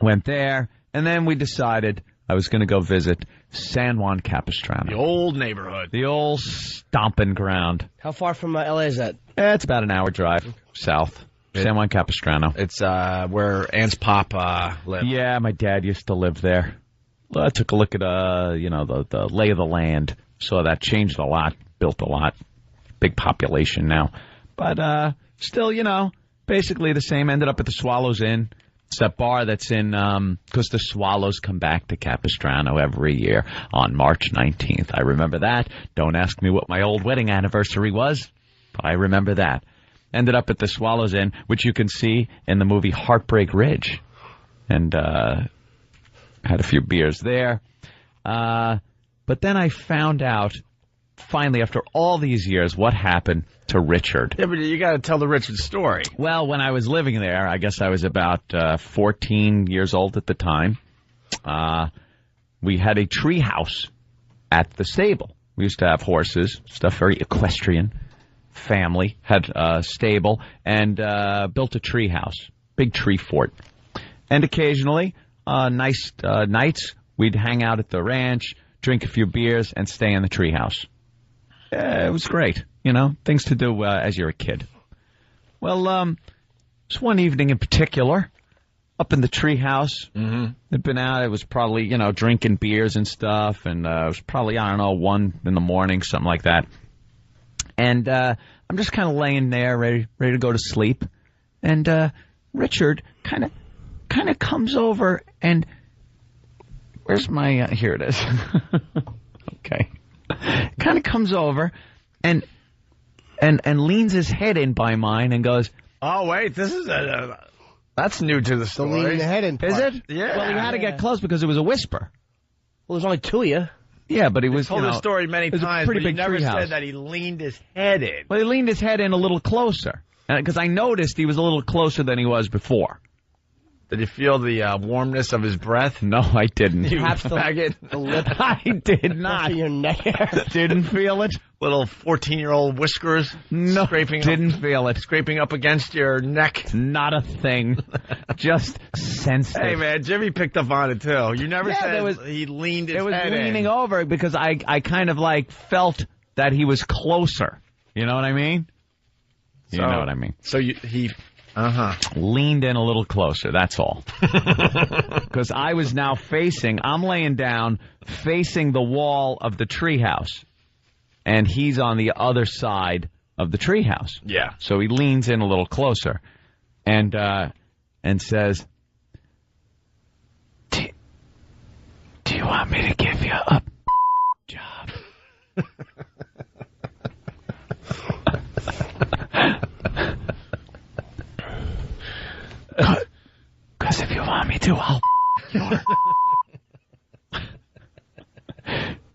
Went there, and then we decided I was going to go visit San Juan Capistrano. The old neighborhood. The old stomping ground. How far from L.A. is that? It's about an hour drive south. San Juan Capistrano. It's where Aunt's pop lived. Yeah, my dad used to live there. Well, I took a look at the lay of the land. Saw that changed a lot, built a lot, big population now. But still, basically the same. Ended up at the Swallows Inn. It's that bar that's in, because the Swallows come back to Capistrano every year on March 19th. I remember that. Don't ask me what my old wedding anniversary was, but I remember that. Ended up at the Swallows Inn, which you can see in the movie Heartbreak Ridge. And had a few beers there. But then I found out, finally, after all these years, what happened to Richard. Yeah, but you got to tell the Richard story. Well, when I was living there, I guess I was about 14 years old at the time. We had a treehouse at the stable. We used to have horses, stuff very equestrian. Family had a stable and built a treehouse, big tree fort. And occasionally, nice nights, we'd hang out at the ranch, drink a few beers, and stay in the treehouse. It was great, things to do as you're a kid. Well, this one evening in particular, up in the treehouse, I'd been out. It was probably, drinking beers and stuff, and it was probably, 1 in the morning, something like that. And I'm just kind of laying there, ready to go to sleep, and Richard kind of comes over and where's my here it is. Okay. Kind of comes over and leans his head in by mine and goes, "Oh wait, this is that's new to the story." Leaning the head in part. "Is it?" Yeah. Well, he had to get close because it was a whisper. Well, there's only two of you. Yeah, but he was told the story many it was a times, pretty but big he never treehouse. said that he leaned his head in. Well, he leaned his head in a little closer because I noticed he was a little closer than he was before. Did you feel the warmness of his breath? No, I didn't. Perhaps the lip I did not. to your neck. Didn't feel it. Little 14-year-old whiskers. No, scraping up against your neck. Not a thing. Just sensed Hey it. man, Jimmy picked up on it too. You never said he leaned his It was head in. leaning over because I kind of felt that he was closer. You know what I mean? You know what I mean. So he leaned in a little closer, that's all. Because I was now I'm laying down, facing the wall of the treehouse. And he's on the other side of the treehouse. Yeah. So he leans in a little closer and says, do you want me to give you a job? Because if you want me to, I'll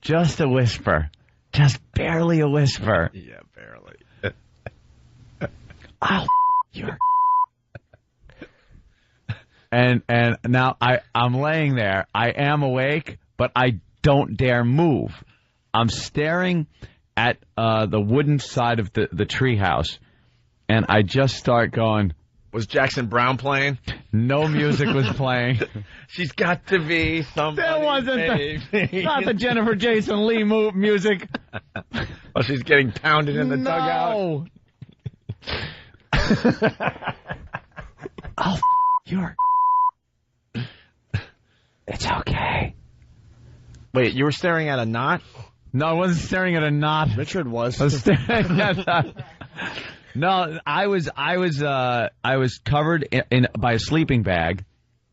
Just a whisper. Just barely a whisper. Yeah, barely. I'll your and now I'm laying there. I am awake, but I don't dare move. I'm staring at the wooden side of the treehouse, and I just start going. Was Jackson Brown playing? No music was playing. She's got to be somebody. There wasn't not the Jennifer Jason Leigh music. Oh, she's getting pounded in the dugout. Oh, you're. It's okay. Wait, you were staring at a knot? No, I wasn't staring at a knot. Richard was. I was staring at No, I was covered by a sleeping bag,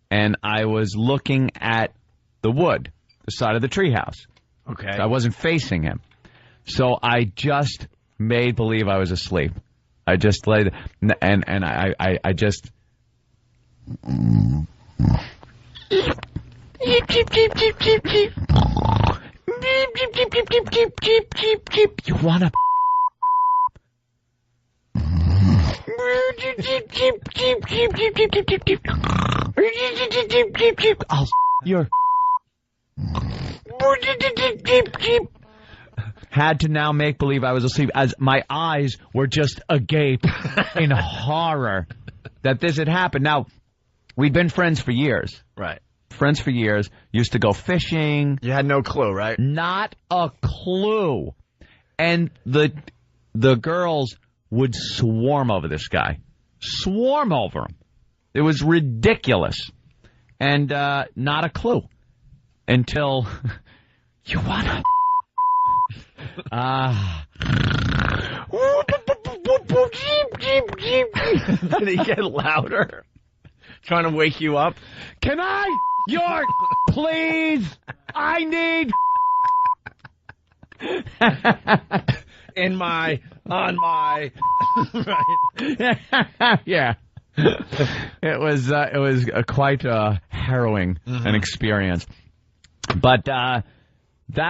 and I was looking at the wood, the side of the treehouse. Okay. So I wasn't facing him. So I just made believe I was asleep. I just laid and I just. You wanna? I'll your. Had to now make believe I was asleep as my eyes were just agape in horror that this had happened. Now, we'd been friends for years. Right. Friends for years. Used to go fishing. You had no clue, right? Not a clue. And the girls would swarm over this guy. Swarm over him. It was ridiculous. And not a clue. Until you wanna Did he get louder? Trying to wake you up? Can I? York, please. I need. On my. Right. Yeah. It was quite harrowing an experience. But that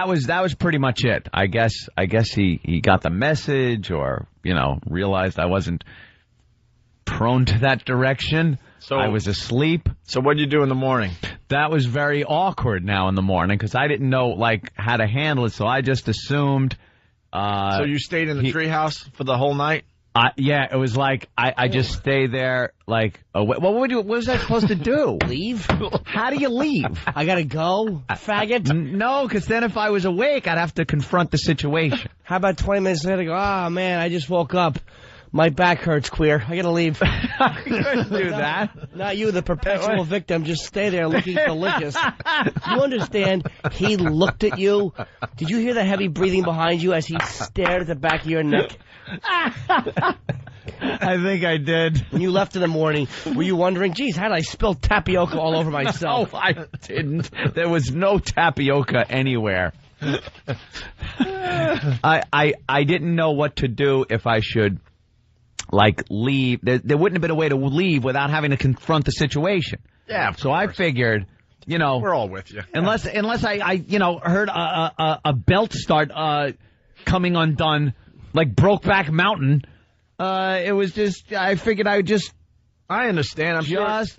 was pretty much it. I guess he got the message, or realized I wasn't prone to that direction. So I was asleep. So what did you do in the morning? That was very awkward now in the morning because I didn't know how to handle it. So I just assumed. So you stayed in the treehouse for the whole night? Yeah, it was like I just stay there what was I supposed to do? Leave? How do you leave? I gotta go, faggot? No, because then if I was awake, I'd have to confront the situation. How about 20 minutes later, go, oh, man, I just woke up. My back hurts, queer. I gotta leave. I couldn't do that. Not you, the perpetual victim. Just stay there looking delicious. You understand? He looked at you. Did you hear the heavy breathing behind you as he stared at the back of your neck? I think I did. When you left in the morning, were you wondering, geez, how did I spill tapioca all over myself? No, I didn't. There was no tapioca anywhere. I didn't know what to do if I should leave. There wouldn't have been a way to leave without having to confront the situation. Yeah. So I figured, we're all with you. Unless I heard a belt start coming undone like Brokeback Mountain. It was just, I figured I would just. I understand.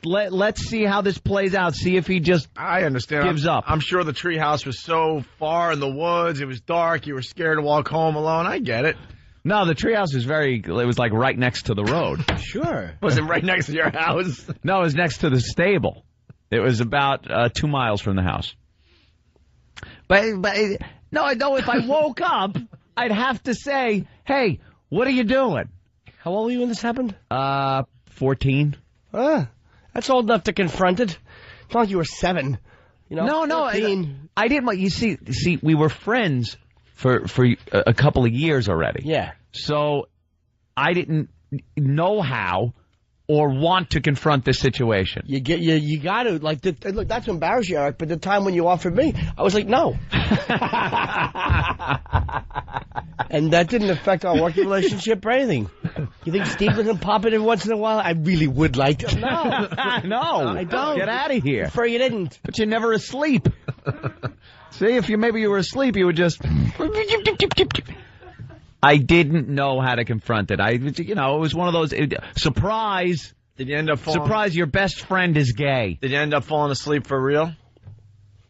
Let's see how this plays out. See if he just. I understand. Gives up. I'm sure the treehouse was so far in the woods. It was dark. You were scared to walk home alone. I get it. No, the treehouse was it was right next to the road. Sure. Was it right next to your house? No, it was next to the stable. It was about 2 miles from the house. But no, I know if I woke up, I'd have to say, hey, what are you doing? How old were you when this happened? 14. That's old enough to confront it. It's not like you were 7. No, 14. I didn't. You see, we were friends for a couple of years already. Yeah. So I didn't know how or want to confront this situation. You got to look. That's embarrassing, Eric. But the time when you offered me, I was like, no. And that didn't affect our working relationship or anything. You think Steve doesn't pop it in once in a while? I really would like to. No. No. I don't. Get out of here. Prefer you didn't. But you're never asleep. See, if maybe you were asleep, you would just. I didn't know how to confront it. It was one of those surprise. Did you end up falling? Surprise! Your best friend is gay. Did you end up falling asleep for real?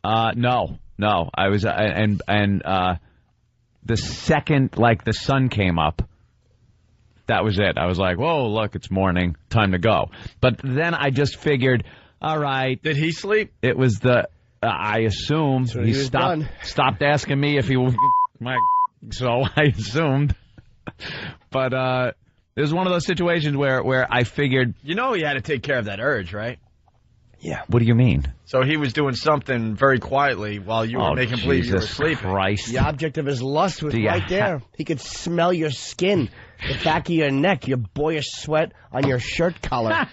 No. I was the second the sun came up, that was it. I was like, whoa, look, it's morning, time to go. But then I just figured, all right. Did he sleep? It was I assumed so he stopped asking me if he was so I assumed. But it was one of those situations where I figured. He had to take care of that urge, right? Yeah. What do you mean? So he was doing something very quietly while you were making believe you were sleeping. Christ. The object of his lust was right there. He could smell your skin, the back of your neck, your boyish sweat on your shirt collar.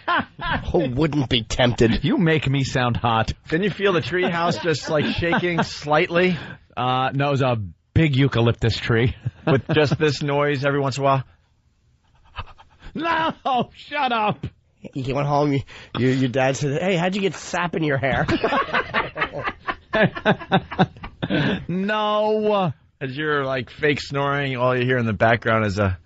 Who wouldn't be tempted? You make me sound hot. Didn't you feel the treehouse just shaking slightly? No, it was a big eucalyptus tree. With just this noise every once in a while? No, shut up. You went home, your dad said, hey, how'd you get sap in your hair? No. As you're fake snoring, all you hear in the background is a...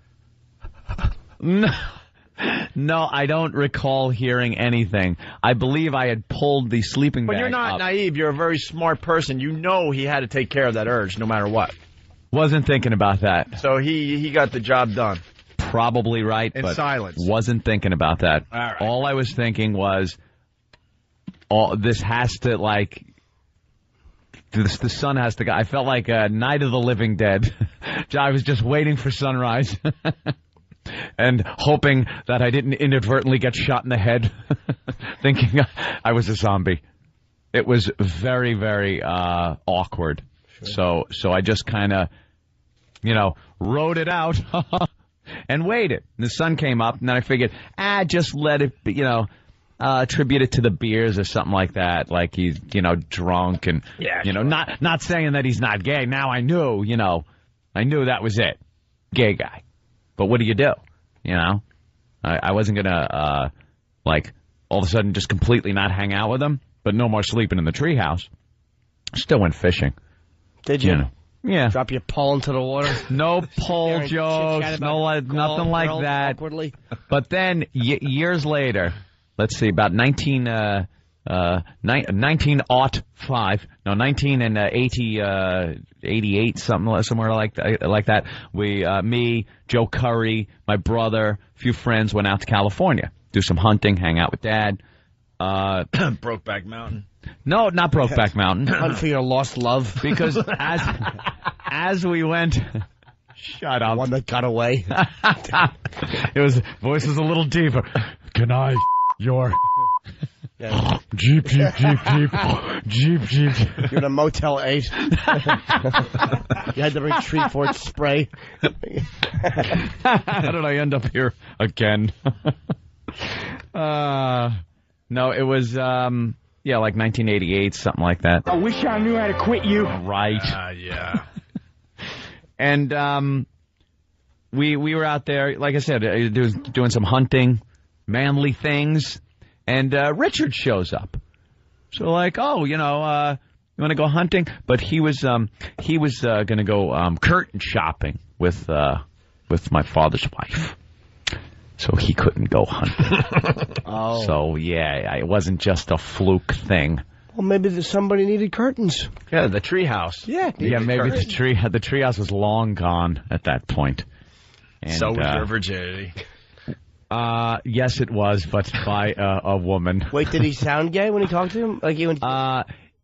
No, I don't recall hearing anything. I believe I had pulled the sleeping bag But you're not up. naive. You're a very smart person. You know he had to take care of that urge no matter what. Wasn't thinking about that. So he got the job done. Probably right, In but silence. wasn't thinking about that. All right. All I was thinking was, this has to, like, the sun has to go. I felt like a Night of the Living Dead. I was just waiting for sunrise and hoping that I didn't inadvertently get shot in the head, thinking I was a zombie. It was very, very awkward. Sure. So I just kind of, rode it out and waited. The sun came up, and then I figured, just let it be, attribute it to the beers or something like that, like he's, drunk and, sure. not saying that he's not gay. Now I knew, I knew that was it. Gay guy. But what do you do? I wasn't going to, all of a sudden just completely not hang out with him, but no more sleeping in the treehouse. Still went fishing. Did you? Yeah. Drop your pole into the water? No pole jokes, nothing like that. Awkwardly. But then, years later, let's see, about 1988, somewhere like that. Me, Joe Curry, my brother, a few friends went out to California, do some hunting, hang out with Dad. Brokeback Mountain. No, not Brokeback Mountain. Hunt for your lost love. Because as we went, shut up. One that got away. Voice was a little deeper. Can I? Your Jeep. You're in a Motel 8. You had to bring Tree Fort spray. How did I end up here again? No, it was like 1988, something like that. I wish I knew how to quit you. Right. Yeah. And we were out there, like I said, doing some hunting, manly things, and Richard shows up. So like, you want to go hunting? But he was going to go curtain shopping with my father's wife. So he couldn't go hunting. Oh. So, it wasn't just a fluke thing. Well, maybe somebody needed curtains. Yeah, the treehouse. Yeah. Maybe the treehouse was long gone at that point. And, so was your virginity. Yes, it was, but by a woman. Wait, did he sound gay when he talked to him? Like you?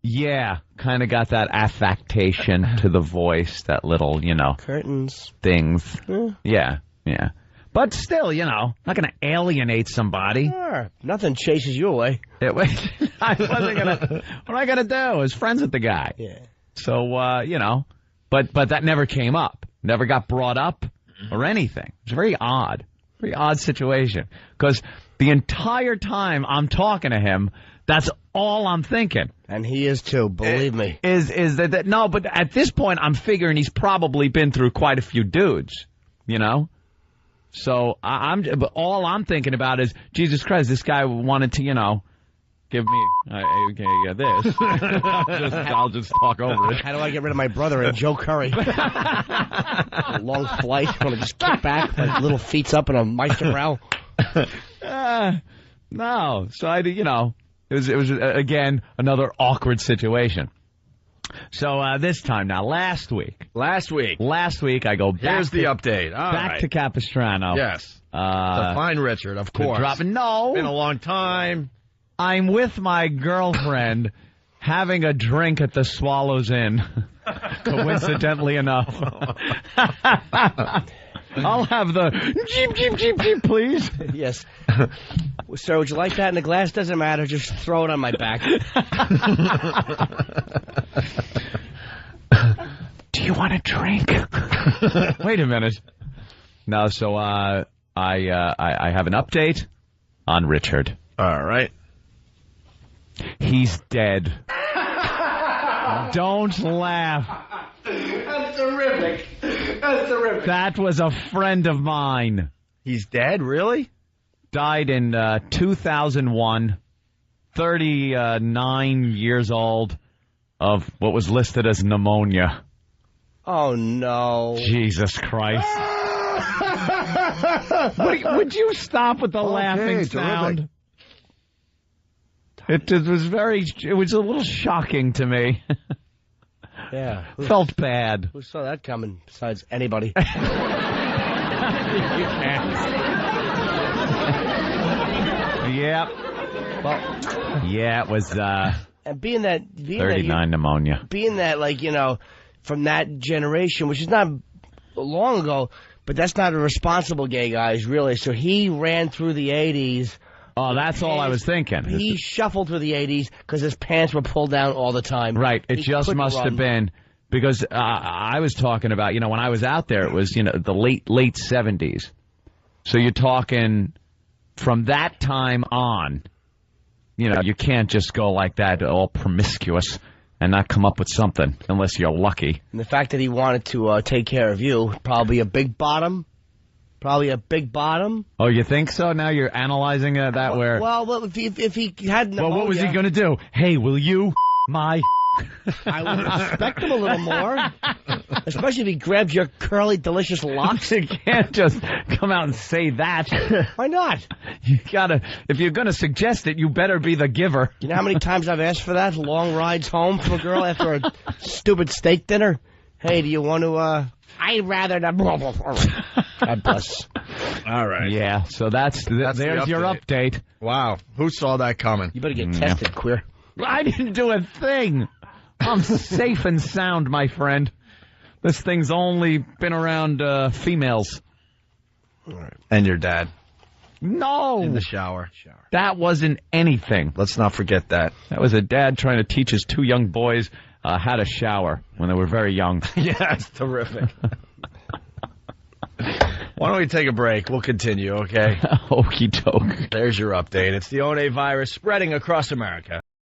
Yeah, kind of got that affectation to the voice, that little, curtains things. Yeah. But still, not going to alienate somebody. Sure. Nothing chases you away. I wasn't going to. What am I going to do? I was friends with the guy. Yeah. So, but that never came up. Never got brought up or anything. It's very odd situation. Because the entire time I'm talking to him, that's all I'm thinking. And he is too, believe me. Is that no, but at this point I'm figuring he's probably been through quite a few dudes, So all I'm thinking about is, Jesus Christ, this guy wanted to, give me this. I'll just talk over it. How do I get rid of my brother and Joe Curry? A long flight. Want to just kick back, my little feet's up in a Meister No. So it was again another awkward situation. So this time now, last week, I go back. Here's the update. Back to Capistrano. Yes. To find Richard, of course. No. Been a long time. I'm with my girlfriend having a drink at the Swallows Inn. Coincidentally enough. I'll have the Jeep, please. Yes. Sir, would you like that in a glass? Doesn't matter. Just throw it on my back. Do you want a drink? Wait a minute. No, so I have an update on Richard. All right. He's dead. Don't laugh. That's terrific. That's terrific. That was a friend of mine. He's dead? Really? Died in 2001. 39 years old of what was listed as pneumonia. Oh, no. Jesus Christ. Would you stop with the laughing sound? It was a little shocking to me. Yeah. Felt bad. Who saw that coming besides anybody? Yep. Well, Yeah, it was and being that 39 pneumonia. being that, like, you know, from that generation, which is not long ago, but that's not a responsible gay guys, really. So he ran through the 80s. Oh, that's all I was thinking. He shuffled through the 80s because his pants were pulled down all the time. Right. It He just couldn't must run. have been because I was talking about, you know, when I was out there, it was, you know, the late 70s. So you're talking from that time on, you know, you can't just go like that, all promiscuous, and not come up with something unless you're lucky. And the fact that he wanted to take care of you, probably a big bottom. Probably a big bottom. Oh, you think so? Now you're analyzing that where... Well, if he had pneumonia... Well, what was he going to do? Hey, will you my... I would respect him a little more. Especially if he grabs your curly, delicious locks. You can't just come out and say that. Why not? You gotta... If you're going to suggest it, you better be the giver. You know how many times I've asked for that? Long rides home for a girl after a stupid steak dinner? Hey, do you want to, I'd rather not... God bless. All right. Yeah, so there's your update. Wow. Who saw that coming? You better get tested, queer. I didn't do a thing. I'm safe and sound, my friend. This thing's only been around females. And your dad. No. In the shower. That wasn't anything. Let's not forget that. That was a dad trying to teach his two young boys how to shower when they were very young. Yeah, it's terrific. Why don't we take a break? We'll continue, okay? Okie doke. There's your update. It's the One virus spreading across America.